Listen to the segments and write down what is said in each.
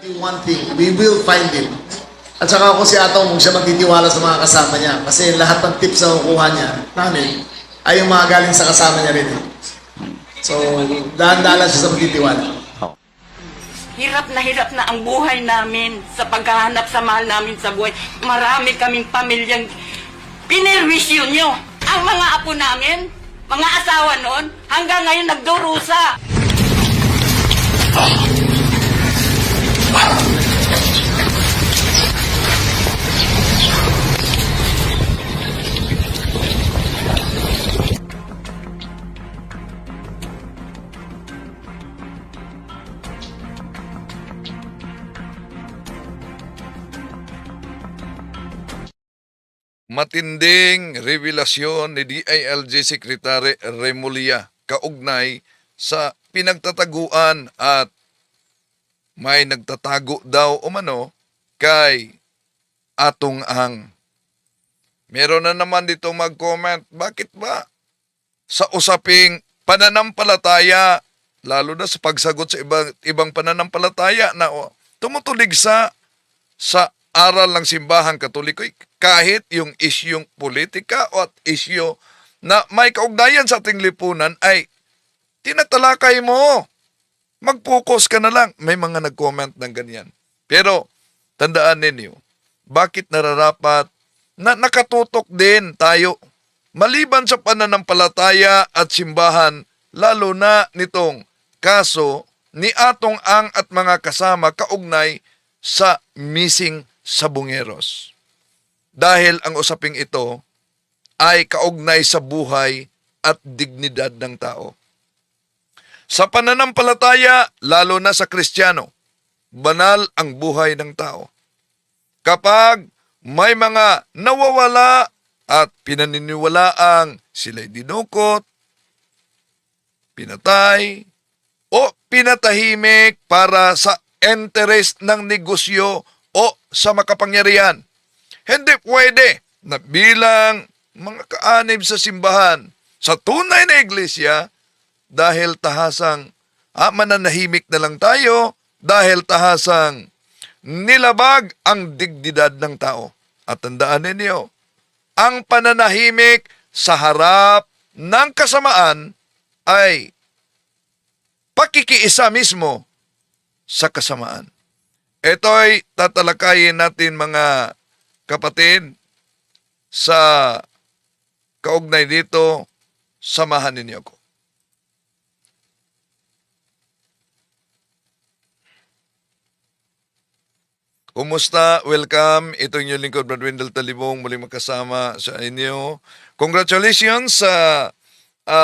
One thing, we will find him. At saka kung si Atong, huwag siya magtitiwala sa mga kasama niya. Kasi lahat ng tips na kukuha niya namin ay yung mga galing sa kasama niya rin. So, dahan-dahan siya sa magtitiwala. Hirap na ang buhay namin sa paghahanap sa mahal namin sa buhay. Marami kaming pamilyang pinerwisyo nyo. Ang mga apo namin, mga asawa noon, hanggang ngayon nagdurusa. Matinding revelasyon ni DILG Secretary Remulla kaugnay sa pinagtataguan at may nagtatago daw umano kay Atong Ang. Meron na naman dito mag-comment, bakit ba sa usaping pananampalataya, lalo na sa pagsagot sa ibang pananampalataya na tumutulig sa aral ng simbahang Katoliko, kahit yung isyong politika o at isyo na may kaugnayan sa ating lipunan ay tinatalakay mo. Mag-focus ka na lang. May mga nag-comment ng ganyan. Pero, tandaan ninyo, bakit nararapat na nakatutok din tayo maliban sa pananampalataya at simbahan, lalo na nitong kaso ni Atong Ang at mga kasama kaugnay sa missing sabungeros. Dahil ang usaping ito ay kaugnay sa buhay at dignidad ng tao. Sa pananampalataya, lalo na sa Kristiyano, banal ang buhay ng tao. Kapag may mga nawawala at pinaniniwalaang sila'y dinukot, pinatay, o pinatahimik para sa interest ng negosyo o sa makapangyarihan, hindi pwede na bilang mga kaanib sa simbahan, sa tunay na iglesia, dahil tahasang mananahimik na lang tayo, dahil tahasang nilabag ang dignidad ng tao. At tandaan ninyo, ang pananahimik sa harap ng kasamaan ay pakikiisa mismo sa kasamaan. Ito'y tatalakayin natin mga kapatid sa kaugnay dito, samahan ninyo ko. Kumusta? Welcome. Ito yung lingkod, Brad Wendell Talibong, muling magkasama sa inyo. Congratulations sa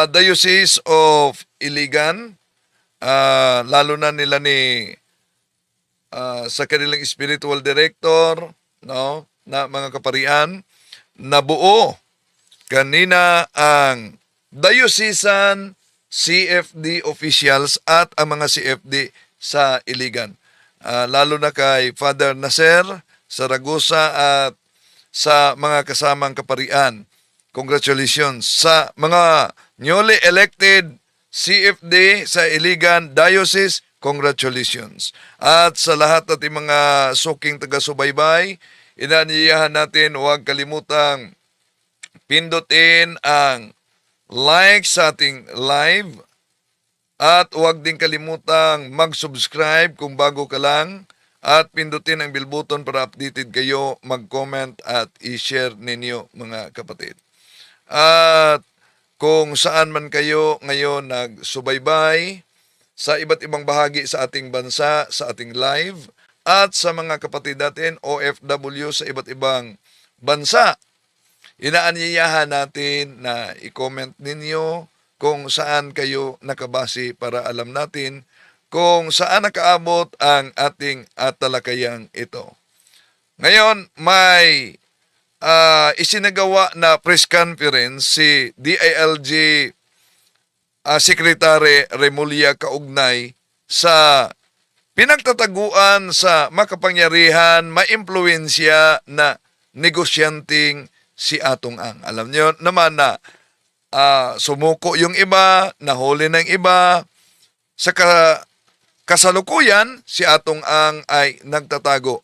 Diocese of Iligan, lalo na nila ni sa kanilang spiritual director, no, na mga kaparian, nabuo kanina ang diocesan CFD officials at ang mga CFD sa Iligan. Lalo na kay Father Nasser Saragosa at sa mga kasamang kaparian. Congratulations sa mga newly elected CFD sa Iligan Diocese. Congratulations. At sa lahat nating mga suking taga-subaybay, inanyayahan natin huwag kalimutang pindutin ang like sa ating live at huwag din kalimutang mag-subscribe kung bago ka lang at pindutin ang bell button para updated kayo, mag-comment at i-share ninyo mga kapatid. At kung saan man kayo ngayon nagsubaybay sa iba't ibang bahagi sa ating bansa, sa ating live, at sa mga kapatid natin OFW sa iba't ibang bansa, inaanyayahan natin na i-comment ninyo kung saan kayo nakabase para alam natin kung saan nakaabot ang ating talakayang ito. Ngayon, may isinagawa na press conference si DILG Secretary Remulla kaugnay sa pinagtataguan sa makapangyarihan, maimpluwensya na negosyanteng si Atong Ang. Alam niyo naman na sumuko yung iba, nahuli ng iba, sa kasalukuyan, si Atong Ang ay nagtatago.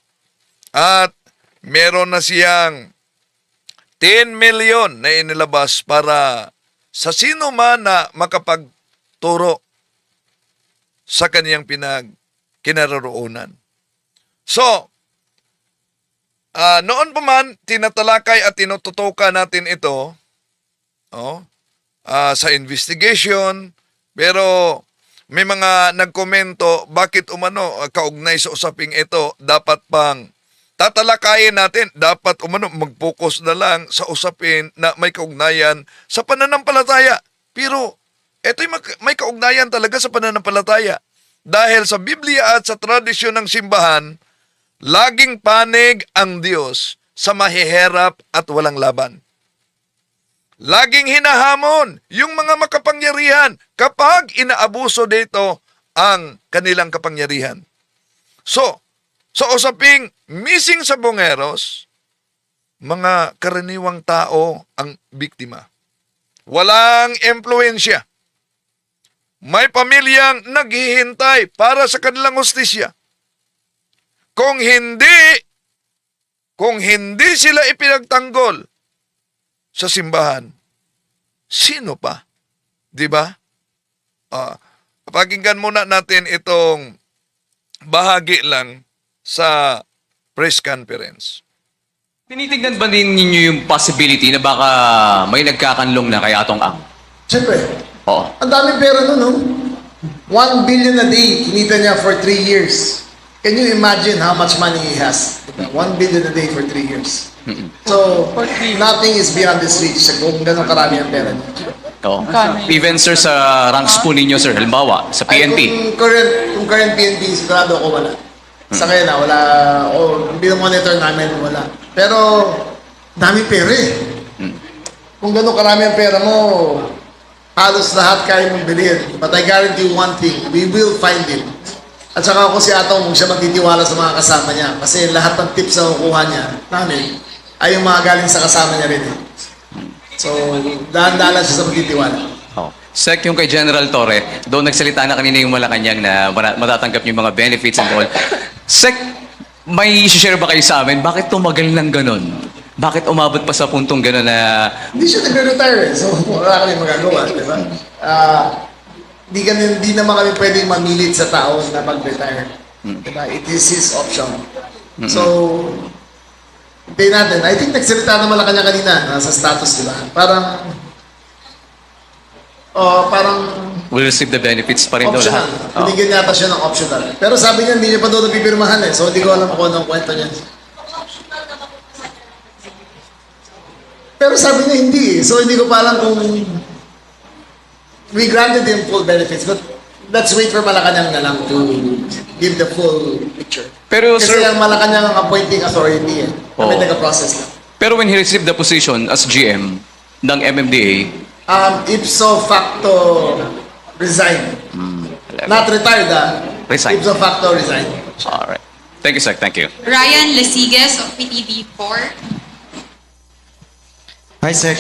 At meron na siyang 10 million na inilabas para sa sino man na makapagturo sa kaniyang kinaroroonan. So, noon pa man, tinatalakay at tinututukan natin ito sa investigation, pero may mga nagkomento, bakit umano kaugnay sa usaping ito, dapat pang tatalakayin natin, dapat umano mag-focus na lang sa usapin na may kaugnayan sa pananampalataya. Pero ito'y may kaugnayan talaga sa pananampalataya. Dahil sa Biblia at sa tradisyon ng simbahan, laging panig ang Diyos sa mahihirap at walang laban. Laging hinahamon yung mga makapangyarihan kapag inaabuso dito ang kanilang kapangyarihan. So, sa usaping missing sa Bongeros, mga karaniwang tao ang biktima. Walang impluensya. May pamilyang naghihintay para sa kanilang hustisya. Kung hindi sila ipinagtanggol sa simbahan, sino pa? Di ba? Pakinggan muna natin itong bahagi lang sa press conference. Tinitignan ba din ninyo yung possibility na baka may nagkakanlong na kay Atong Ang? Siyempre, Oo. ang daming pera nun, no? 1 billion a day, kinita niya for 3 years. Can you imagine how much money he has? 1 billion a day for 3 years. So, nothing is beyond his reach kung gano'ng karami ang pera niya. Oo. Even sir sa ranks po ninyo sir, halimbawa sa Ay, PNP. kung current PNP, sigurado ako wala. Sa kanya na, wala. O, bilang monitor namin, wala. Pero, dami pera eh. Kung gano'ng karami ang pera mo, halos lahat kaya mong bilhin. But I guarantee you one thing, we will find him. At saka ako si Atong, huwag siya magtitiwala sa mga kasama niya. Kasi lahat ng tips na kukuha niya, namin, ay yung mga galing sa kasama niya rin eh. So, dahan-dahan siya sa magtitiwala. Oh. Sec, yung kay General Torre, doon nagsalita na kanina yung Malacanang na matatanggap yung mga benefits and all. Sec, may share ba kayo sa amin? Bakit tumagal ng ganun? Bakit umabot pa sa puntong ganun na... Hindi siya nagre-retire eh. So, wala kami magagawa, di ba? Di naman kami pwedeng mamilit sa tao na mag-retire. Diba? It is his option. So, hintayin natin. I think nagsalita naman lang kanya kanina sa status, di ba? Parang Will receive the benefits pa rin daw optional. lahat? Oh. Binigyan yata siya ng optional. Pero sabi niya, hindi niya pa doon napipirmahan eh. So, hindi ko alam kung anong kwento niya. Pero sabi niya hindi eh. So, hindi ko pa alam kung we granted him full benefits. But let's wait for Malacanang na lang to give the full picture. Pero Kasi sir, ang Malacanang ang appointing authority eh. Kami Oo. taga-process lang. pero when he received the position as GM ng MMDA, Ipso facto resign. Not retired Resign. Ipso facto resign. alright. Thank you, Sec. Thank you. Ryan Lesigues of PTV4. Hi, sir.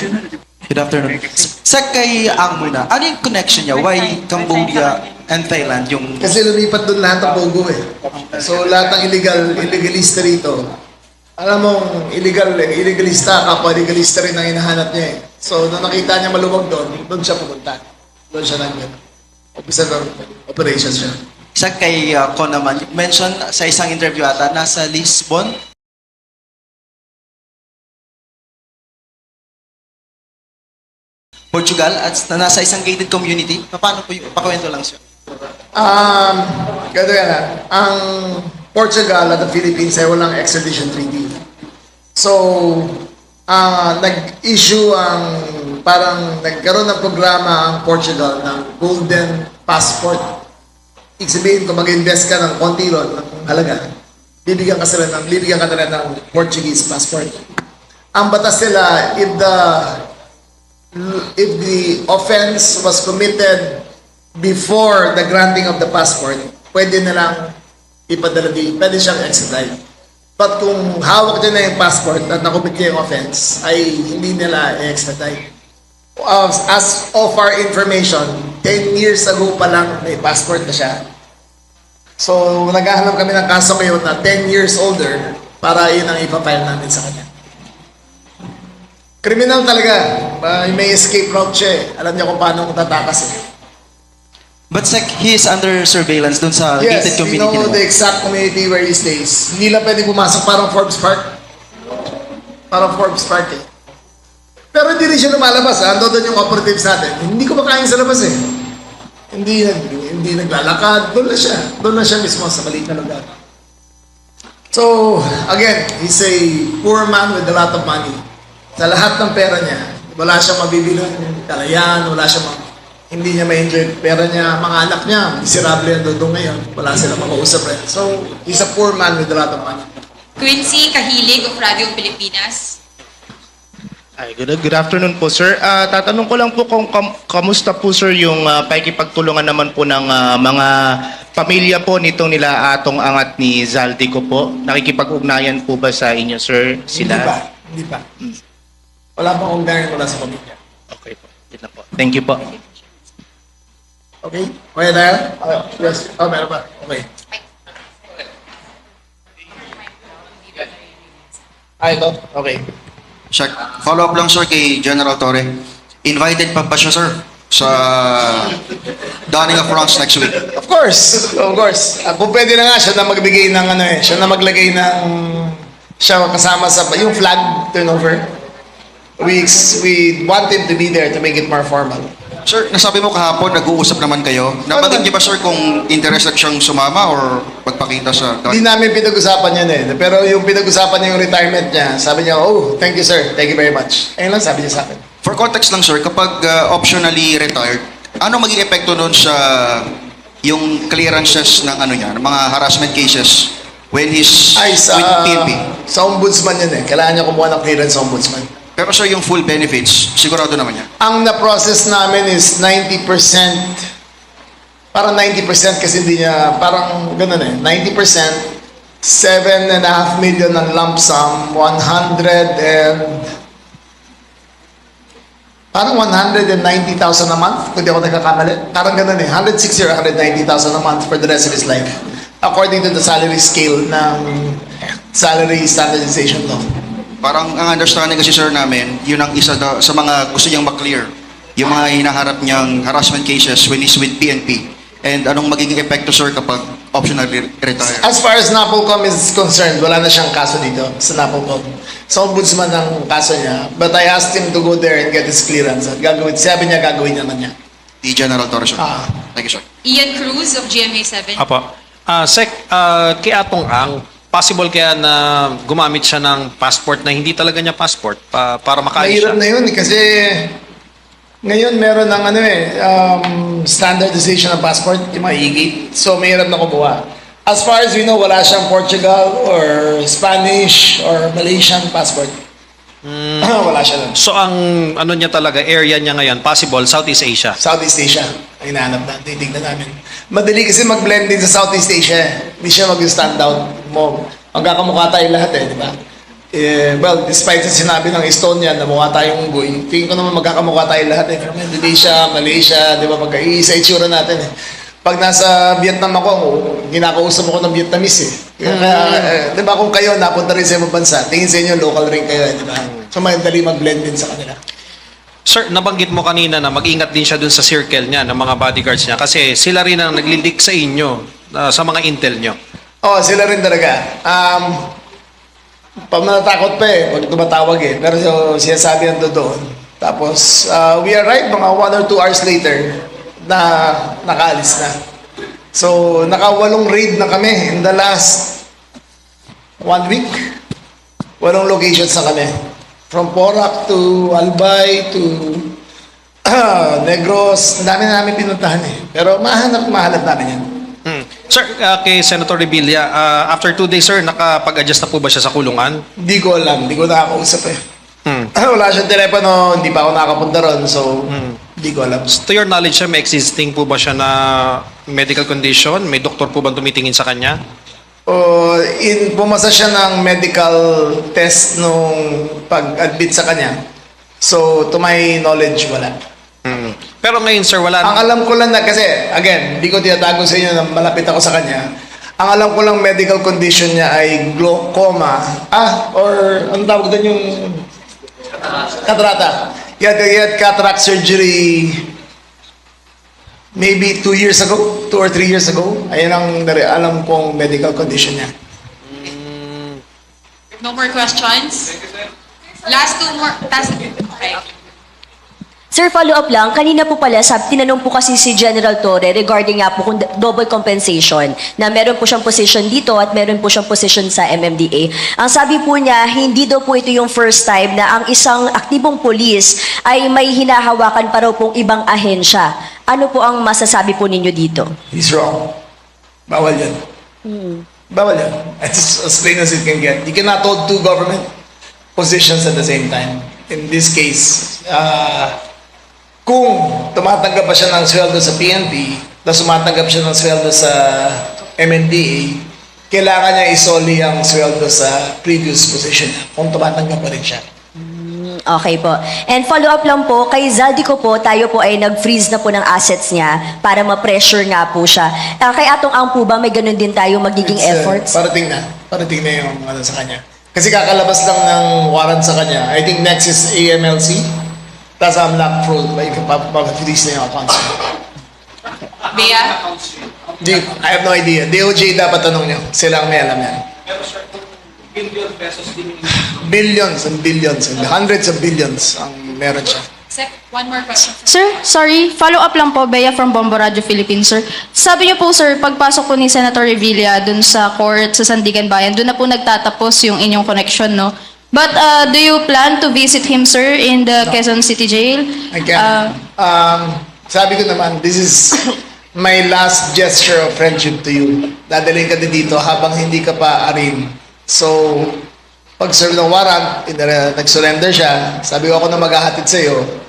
Good afternoon. Sa kay Ang muna, ano yung connection niya? Why Cambodia and Thailand yung... Kasi lumipat doon lahat ng Pogo eh. So lahat ng illegalista rito, alam mong illegalista, kapwa illegalista rin ang hinahanap niya eh. So nung nakita niya maluwag doon siya pumunta. Doon siya officer of operations siya. Sa kay Con naman, mention sa isang interview ata, nasa Lisbon, Portugal, at nasa isang gated community. Paano po yung, pakwento lang siya. Ganito yan ang Portugal at the Philippines ay walang extradition treaty. So, nag-issue parang nagkaroon ng programa ang Portugal ng Golden Passport. Ibig sabihin, kung mag-invest ka ng konti ron, ng halaga, bibigyan ka nila ng Portuguese passport. Ang batas nila, if the offense was committed before the granting of the passport, pwede nilang ipadala pwede siyang extradite. But kung hawak niya na yung passport at nakumit niya yung offense, ay hindi nila i-extradite. As of our information, 10 years ago pa lang may passport na siya. So, naghahanap kami ng kaso ngayon na 10 years older para yun ang ipapile namin sa kanya. Criminal talaga. May escape route siya eh. Alam niya kung paano tatakas eh. But Sec, he is under surveillance dun sa gated Yes, we community know naman. the exact community where he stays. Hindi lang pwede pumasok parang Forbes Park. Parang Forbes Park eh. Pero hindi rin siya lumalabas. Ando doon yung operatives natin. Hindi ko makain sa labas eh. Hindi naglalakad. Doon na siya. Doon na siya mismo sa maliit na lugar. So, again, he's a poor man with a lot of money. Sa lahat ng pera niya, wala siyang mabibilang kalayan, hindi niya ma-enjoy yung pera niya. Mga anak niya, miserable yan doon ngayon. Wala silang makausap rin. So, he's a poor man with a lot of money. Quincy Kahilig of Radio Pilipinas. Ay, good afternoon po, sir. Tatanong ko lang po kung kamusta po, sir, yung pakikipagtulungan naman po ng mga pamilya po nitong nila Atong Angat ni Zaldico po. Nakikipag-ugnayan po ba sa inyo, sir, sila? Hindi pa. Wala pang ugnayan mula sa pamilya. Okay po. Yun na po. Thank you po. Okay? Okay na yan? Yes. Oh, meron pa. Okay. Ito? Okay. Check. Follow up lang sir kay General Torre. Invited pa ba siya sir sa Dawning of Bronx next week? Of course. Of course. Kung pwede na nga, siya na magbigay ng siya na maglagay ng siya kasama sa yung flag turnover. We want him to be there to make it more formal. Sir, nasabi mo kahapon, nag-uusap naman kayo. Nabanggit niyo ba sir kung interested siyang sumama or magpakita sa Hindi namin pinag-usapan yan eh. Pero yung pinag-usapan niya yung retirement niya, sabi niya, oh, thank you sir, thank you very much. Ayun lang sabi niya sa akin. For context lang sir, kapag optionally retired, ano magiging epekto nun sa yung clearances ng niya, ng mga harassment cases when he's Ay, with PNP? sa ombudsman yan eh. Kailangan niya kumuha ng clearance sa ombudsman. Pero sir, yung full benefits, sigurado naman niya. Ang na-process namin is 90%. Parang 90% kasi hindi niya, parang ganun eh. 90%, 7.5 million ng lump sum, 190,000 a month, kung di ako nagkakamali. Parang ganun eh, 160 or 190,000 a month for the rest of his life. According to the salary scale ng salary standardization law. Parang ang understanding kasi sir namin, yun ang isa sa mga gusto niyang maklear. Yung mga hinaharap niyang harassment cases when he's with PNP. And anong magiging epekto sir kapag optionally retire? As far as NAPOLCOM is concerned, wala na siyang kaso dito sa NAPOLCOM. Sa ombudsman ang kaso niya. But I asked him to go there and get his clearance. At sabi niya, gagawin naman niya. Di General Torres sir. Ah. Thank you sir. Ian Cruz of GMA7. Apo. Sec, kay Atong Ang, possible kaya na gumamit siya ng passport na hindi talaga niya passport para makaalis siya? Mahirap na yun eh, kasi ngayon meron ng standardization ng passport, yung mga e-gate. So mahirap na kumuha. As far as we know, wala siyang Portugal or Spanish or Malaysian passport. Wala siya nun. So ang ano niya talaga, area niya ngayon, possible, Southeast Asia. Southeast Asia, ang hinahanap natin, titignan namin. Madali kasi mag-blend din sa Southeast Asia. Hindi siya mag-stand out mo. Magkakamukha tayo lahat eh, di ba? Well, despite sa sinabi ng Estonia na mukha tayong unggoy, tingin ko naman magkakamukha tayo lahat eh. From Indonesia, Malaysia, di ba? Magka-iisa itsura natin eh. Pag nasa Vietnam ako, kinakausap ako ng Vietnamese eh. Kaya, di ba kung kayo napunta rin sa ibang bansa, tingin sa inyo, local rin kayo, di ba? So, madali mag-blend din sa kanila. Sir, nabanggit mo kanina na mag-ingat din siya dun sa circle niya, ng mga bodyguards niya, kasi sila rin ang naglilik sa inyo, sa mga intel niyo. Oo, sila rin talaga. Pag pa pag tumatawag eh. Pero siya sabi nando doon. Tapos, we arrived mga 1 or 2 hours later na nakaalis na. So, naka-8 raid na kami in the last 1 week. 8 locations na kami. From Porac to Albay to Negros. Ang dami na namin pinuntahan eh. Pero mahanap namin yan. Sir, kay Senator Revilla, after 2 days, sir, nakapag-adjust na po ba siya sa kulungan? Hindi ko alam. Hindi ko nakakausap eh. Wala siyang telepono. Hindi pa ako nakapunta ron. So, hindi ko alam. To your knowledge, sir, may existing po ba siya na medical condition? May doktor po ba tumitingin sa kanya? Pumasa siya ng medical test nung pag-admit sa kanya. So, to my knowledge, wala. Pero ngayon, sir, wala Ang alam ko lang na kasi, again, hindi ko tinatago sa inyo na malapit ako sa kanya. Ang alam ko lang medical condition niya ay glaucoma. Or ang tawag doon yung catarata. He had cataract surgery maybe 2 years ago, 2 or 3 years ago. Ayun ang alam kong medical condition niya. No more questions? Last two more. Okay. Sir, follow-up lang. Kanina po pala, tinanong po kasi si General Torre regarding nga po kung double compensation, na meron po siyang position dito at meron po siyang position sa MMDA. Ang sabi po niya, hindi daw po ito yung first time na ang isang aktibong polis ay may hinahawakan pa raw pong ibang ahensya. Ano po ang masasabi po ninyo dito? He's wrong. Bawal yan. Bawal yan. It's as plain as it can get. You cannot hold two government positions at the same time. In this case, kung tumatanggap pa siya ng sweldo sa PNP, tapos tumatanggap siya ng sweldo sa MMDA, kailangan niya isoli ang sweldo sa previous position niya kung tumatanggap pa rin siya. Okay po. And follow-up lang po, kay Zaldico po, tayo po ay nag-freeze na po ng assets niya para ma-pressure nga po siya. Kay Atong Ang po ba, may ganun din tayo magiging efforts? Parating na. Parating na yung ano sa kanya. Kasi kakalabas lang ng warrant sa kanya. I think next is AMLC. Tapos unlock fraud. Like, papafreeze na yung accounts. Bea? I have no idea. DOJ dapat tanong niyo. Sila ang may alam yan. Billions and billions and hundreds of billions ang meron siya. Sec, one more question. Sir, sorry, follow-up lang po, Bea from Bombo Radio Philippines, sir. Sabi niyo po, sir, pagpasok po ni Senator Revilla dun sa court sa Sandigan Bayan, dun na po nagtatapos yung inyong connection, no? But do you plan to visit him, sir, in the Quezon City Jail? Again, sabi ko naman, this is my last gesture of friendship to you. Dadalhin ka din dito habang hindi ka pa arin. So, pag-serve ng warrant, nag-surrender siya, sabi ko ako na maghahatid sa'yo.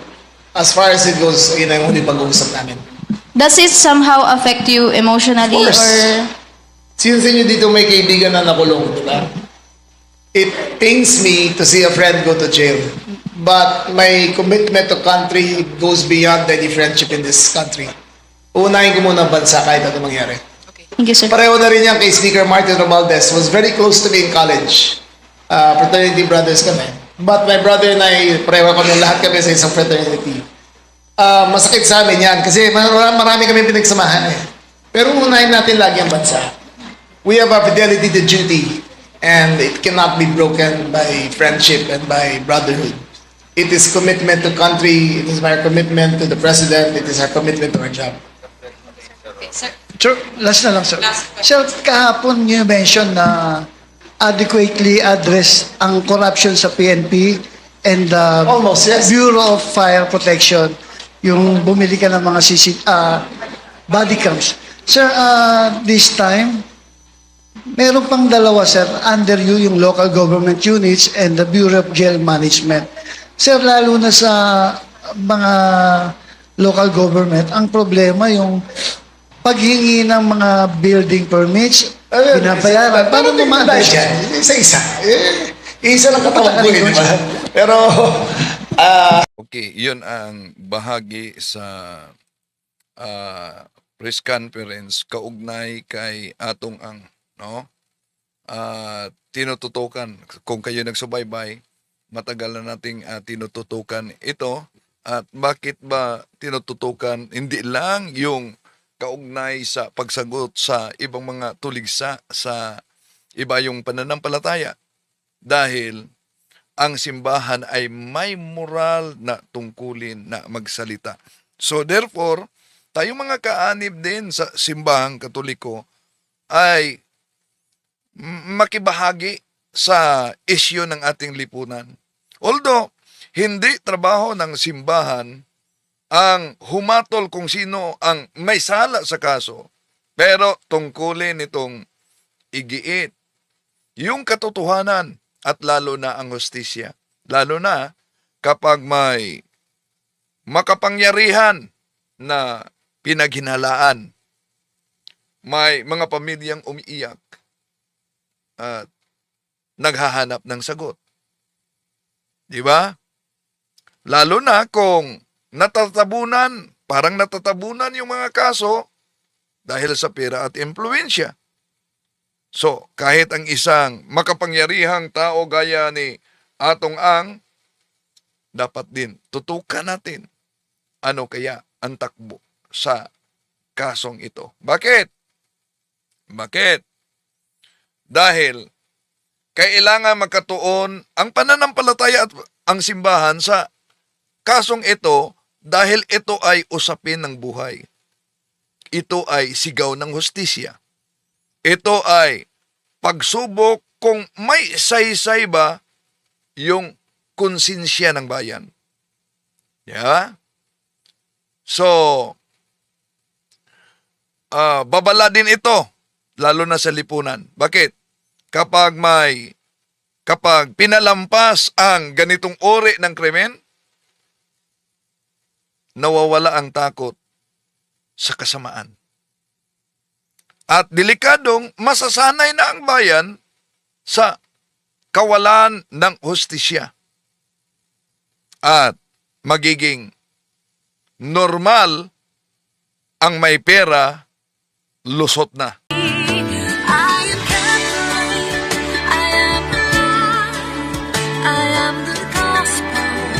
As far as it goes, yun ang huli pag-uusap namin. Does it somehow affect you emotionally Of course. or... Sino sa inyo dito may kaibigan na nakulong, di ba? It pains me to see a friend go to jail. But my commitment to country goes beyond any friendship in this country. Uunahin ko muna ang bansa kahit ano mangyari. Thank you, sir. Pareho na rin yan kay Speaker Martin Romualdez. Was very close to me in college. Fraternity brothers kami. But my brother and I, pareho kami, lahat kami sa isang fraternity. Masakit sa amin yan kasi marami kami pinagsamahan eh. Pero unahin natin lagi ang bansa. We have a fidelity to duty and it cannot be broken by friendship and by brotherhood. It is commitment to country, it is our commitment to the president, it is our commitment to our job. Okay, sir. Sir, last na lang, sir. Last question. Sir, kahapon you mentioned na adequately address ang corruption sa PNP and the Almost, yes. Bureau of Fire Protection, yung bumili ka ng mga body cams. Sir, this time, meron pang dalawa, sir, under you, yung local government units and the Bureau of Jail Management. Sir, lalo na sa mga local government, ang problema yung paghingi ng mga building permits, binabayaran. Paano ma-address yan? Isa-isa. Isa lang katawan ko, di ba? Pero, Okay, yun ang bahagi sa press conference kaugnay kay Atong Ang, no? Tinututukan, kung kayo nagsubaybay, matagal na nating tinututukan ito. At bakit ba tinututukan? Hindi lang yung kaugnay sa pagsagot sa ibang mga tuligsa sa iba yung pananampalataya. Dahil ang simbahan ay may moral na tungkulin na magsalita. So therefore, tayong mga kaanib din sa simbahang Katoliko ay makibahagi sa isyu ng ating lipunan. Although, hindi trabaho ng simbahan ang humatol kung sino ang may sala sa kaso, pero tungkulin itong igiit yung katotohanan at lalo na ang hustisya. Lalo na kapag may makapangyarihan na pinaghinalaan, may mga pamilyang umiiyak at naghahanap ng sagot. Di ba? Lalo na kung parang natatabunan yung mga kaso dahil sa pera at impluensya. So, kahit ang isang makapangyarihang tao gaya ni Atong Ang, dapat din tutukan natin ano kaya ang takbo sa kasong ito. Bakit? Bakit? Dahil kailangan magkatuon ang pananampalataya at ang simbahan sa kasong ito dahil ito ay usapin ng buhay. Ito ay sigaw ng hustisya. Ito ay pagsubok kung may saysay ba yung konsensya ng bayan. Yeah? So, babala din ito, lalo na sa lipunan. Bakit? Kapag pinalampas ang ganitong uri ng krimen, nawawala ang takot sa kasamaan. At delikadong masasanay na ang bayan sa kawalan ng hustisya. At magiging normal ang may pera, lusot na. I am the gospel.